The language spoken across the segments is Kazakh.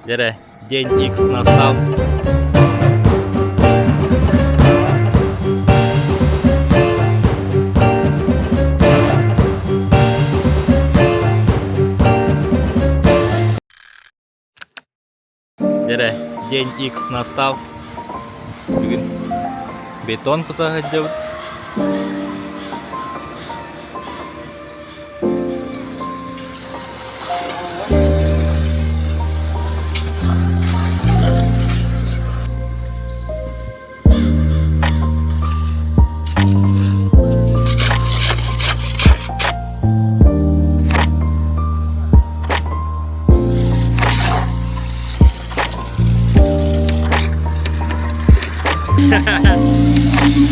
Дере, день X настал. Дере, день X настал. Бүгін бетон кутаға жабыт.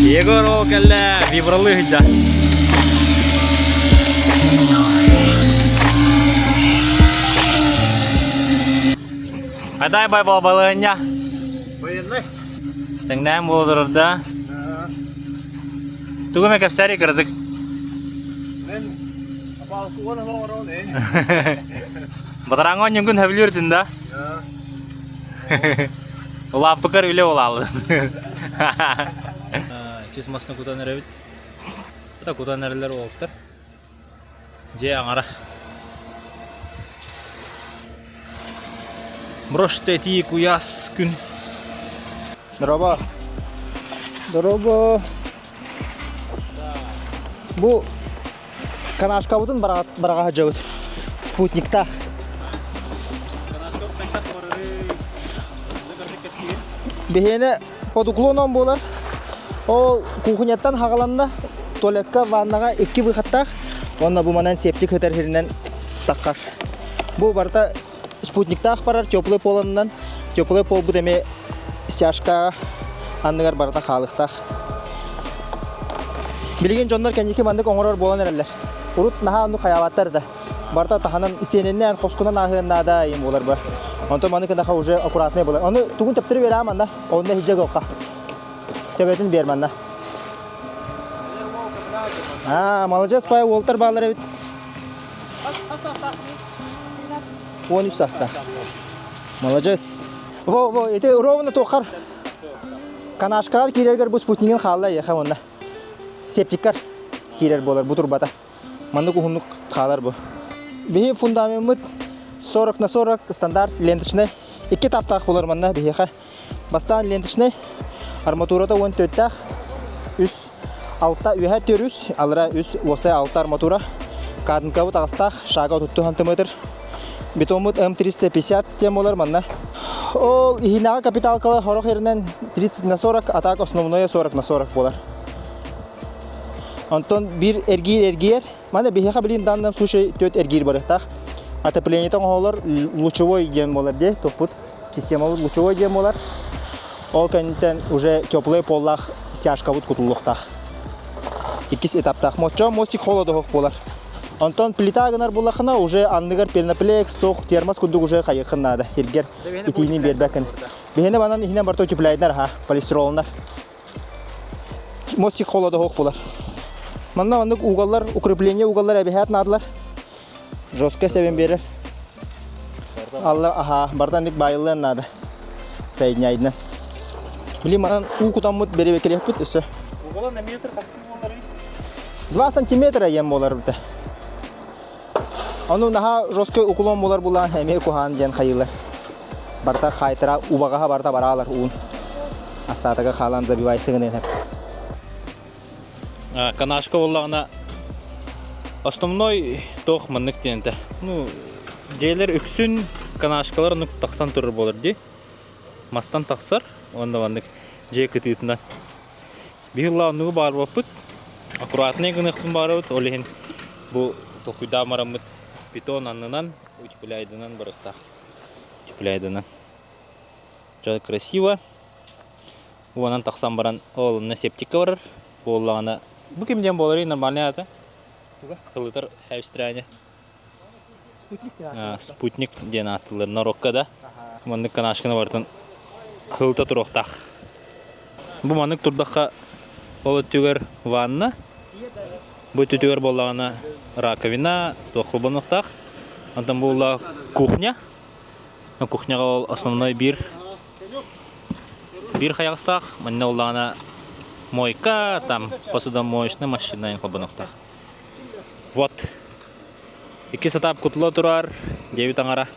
Егор ол кәлі вибралы ғыда. Қайдай бай балығыня? Военный? Тәңнәм болдырырда. Түгіме кәпсәрі кірдік. Мен апалысы оны оғырауын ең. Батыраңын юнгін әбілі өртінде. Улап пікір үлі олалы. Кес масына кутан әрі бит. Бұта кутан әрілер олықтыр. Же аңара. Брошты тиік уяс күн. Здорово. Здорово. Бұл канашка бұдың бараға жауыд. Спутникта. Бехені под уклоном болар. Ол кухнеттан хағаланна туалетка ваннаға 2 выхаттақ. Онна бұманан септик хетәрхерінен таққар. Бұл барта спутниктақ барар теплый полынынан. Теплый пол бұд әме стяжка андығар барта қалықтақ. Білген жондар кәнеке мандық оңырар болан әрәлер. Урут наға онды қаяваттар да. Барта таханын істененнен қосқынан ағығында да ем болар ба. Онто маны кынаха уже аккуратный болар. Оны тугун тептири берем анда. Онда хиджек окка. Тебетин берманда. Молодец, пай Уолтер балары бит. 13 саста. Молодец. Во, эти ровно тохар. Канашкар кирергер бу спутниктен халла яха онда. Септиккар кирер болар бу турбата. Манда кухунук халар бу. Бихи фундамент 40 на 40 стандарт ленточный. 2 таптақ болар манда бихиха. Бастан ленточный. Арматурада 14-тақ. Үс алтта үйә төрүс. Алыра үс осы алты арматура. Кадынка бұт ағыстақ. Шаға 30 см. Бетомыт М350 тем болар манда. Ол ихинаға капиталкалы хорох ерінен 30 на 40. Атақ основное 40 на 40 болар. Антон bir эргир. Манда бихиха білін данном случай 4 эргир барықтақ. Отопление олар лучевой дем болар де, топут система лучевой дем болар. Ол кәнтен уже теплый поллах стяжка бут кутуллуктах. 2 этаптах моча мостик холодох болар. Антон плита гынар булахына уже андыгар пеноплекс тох термос кудук уже кайыкынады. Иргер итини бербекин. Бехене банан ихне барто утеплайднар ха, полистиролнар. Мостик холодох болар. Манда андык угаллар, укрепление угаллар әбихат надылар. Жестко себен берер. Аллар бардан бик байылын нады. Соединяйдын. Билим манан у кутаммыт беребе керек бит өсө. Угала на метр каскын болар? 2 сантиметр ем болар бит. Аны наха жестко уклон болар булан эме кухан ден хайылар. Барта хайтыра убагаха барта баралар уун. Астатага халан забивайсыгын этеп. Канашка боллагына основной тох мындык денте. Жейлер үксүн канашкалар нук таксан турur болар ди. Мастан таксар, онда мындык жей кытытынан. Бихилла нугу бар бопут. Аккуратный гыныкын барыбыт, олехин бу токуйда марамыт бетон аннынан утепляйдынан барыктак. Утепляйдынан. Жай красиво. Онан таксан баран ол на септика бар. Боллагына бу кимден болары нормальный ата. Хылытар Австралия. Спутник ден атылыр Нороккада. Мандык канашканы бартын хылыта туруктак. Бу мандык турдакка ол түгөр ванна. Бу түгөр боллагына раковина, тохлубануктак. Антан була кухня. Кухняга ол основной бир хаягыстак. Манна уллана мойка, там посудомоечная машина кабанактак. Вот. Iki satap kutlo turar, деби таңара.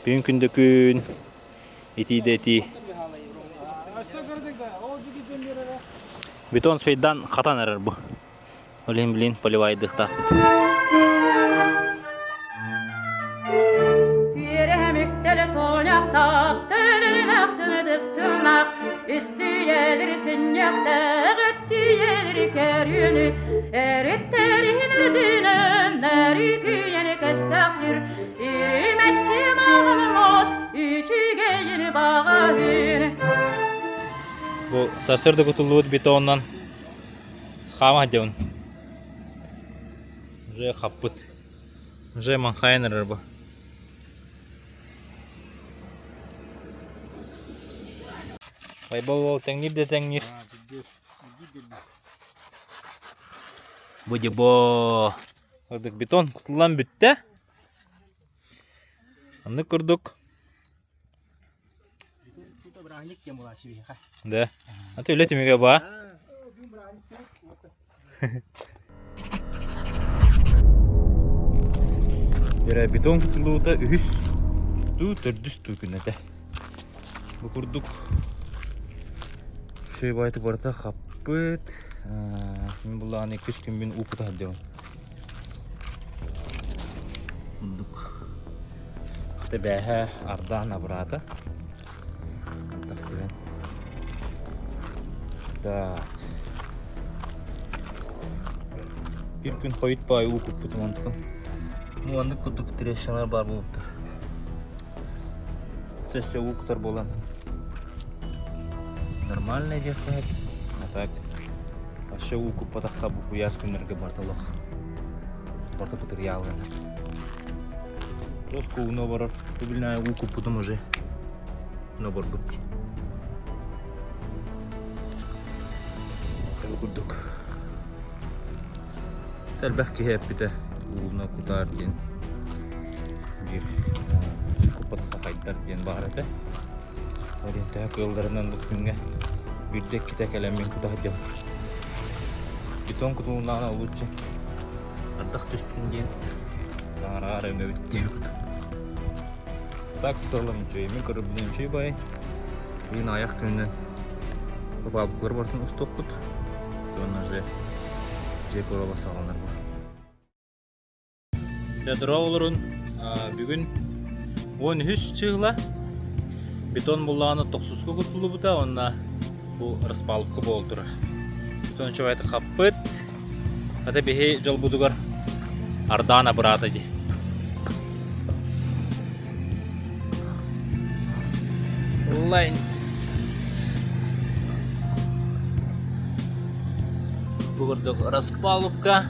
Бүгүн күндө күн. Ити. Бетон спейдан хатан эрер бу. Олен билин поливайдык такпыт. Tüyeremüktele toynaktak, tölünün aksını dıstınak, üstüyeleri sinyaktak, öttüyeleri keryünü, eritterihin erdinen, eriküyeni kestaktir, irimetçi mağlumot, üçügeyini bağa hüne. Bu sarsırdı kutuluğu betondan xama deun. Уже хаппыт. Уже манхайнер bu. Бай теңнир де теңнир. Bu дебо. Ордык бетон кутулган бүтті. Аны көрдік. Да. А ты үлетімеге ба? Бері бетон кутулуыта үхіс. Төрдіс түкінеті. Бұл көрдік. Шөй байты барыта қаппыт. Мен бұлағын 2 күн мен ұқыта деуін. Көрдік. Қыты бәхі ардан абыраты. Так көген. Так. Bir gün koyut bayi ұқып бұтым антықын. Мұғанды күттік тірешінлер бар болыптыр. Тәссе ұқытар боланы. Нормальная девка. А так, вообще уку потахта буку яску энерго барталох. Барта материалы. Тоску новор, тубильная уку потом уже новор бути. Курдук. Тәлбәхки хәппите улна кутар ден. Bir уку потахта кайттар ден бар эте. Ориентая кылдарынан бұл күнге бірдек кете кәлеммен күтақ дем. Бетон күтуылынан олучы. Ардақ түстін ден. Жаңара арайымда біттен күтіп. Так тұталым жөй. Мен көріп білем жөй бай. Ең аяқ күнінен балықлар бартын ұстық күт. Онна жей көроба сағалар бар. Дәдіра олырын бүгін 13 чығыла. Бетон булланы токсуску кутулу бута, онна бу распалыпкы болдур. Бетон чабайты қаппыт. Ата бехи жол будугар ардана бурата ди. Лайнс. Бугардык распалыпка.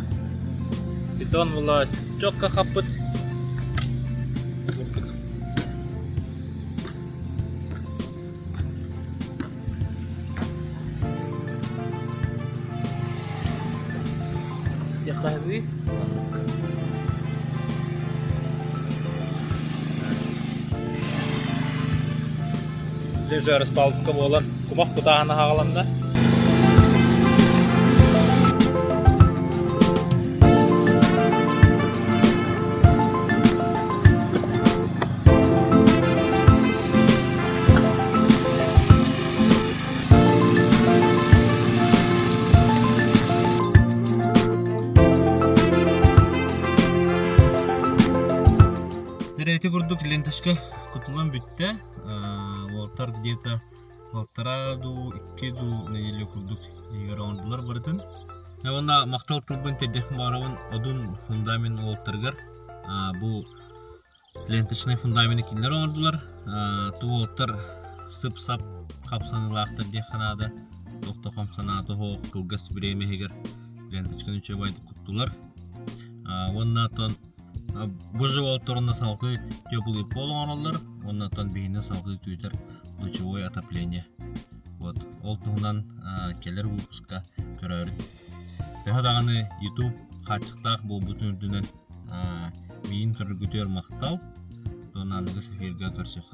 Бетон була чокка қаппыт. Kahve. Déjà распалыпка болан кумак кутағаны хағаланда. Эти курдук ленточка кутулган бүтті. Олтар где-то 1,5-2 неделю курдук егер оңдылар бардын. Онда мақтал кылбын тедек барауын одун фундамент олтаргар. Бұл ленточный фундамент килер оңдылар. Ту олтар сып-сап қапсанылақтыр деханада. Тоқта қамсанады хоқ кылгас біреме егер ленточканы үче байды куттулар. Оннатон Божий олторына салқы теплый пол оңалар, оннан бейіне салқы түйдер лучевое отопление. Вот, олтуғынан келер выпуска көрәрін. Дағаны YouTube қачықтақ бұл бүтін үрдінен бейін кіргітер мақтау. Donaldığı seferde oturacak.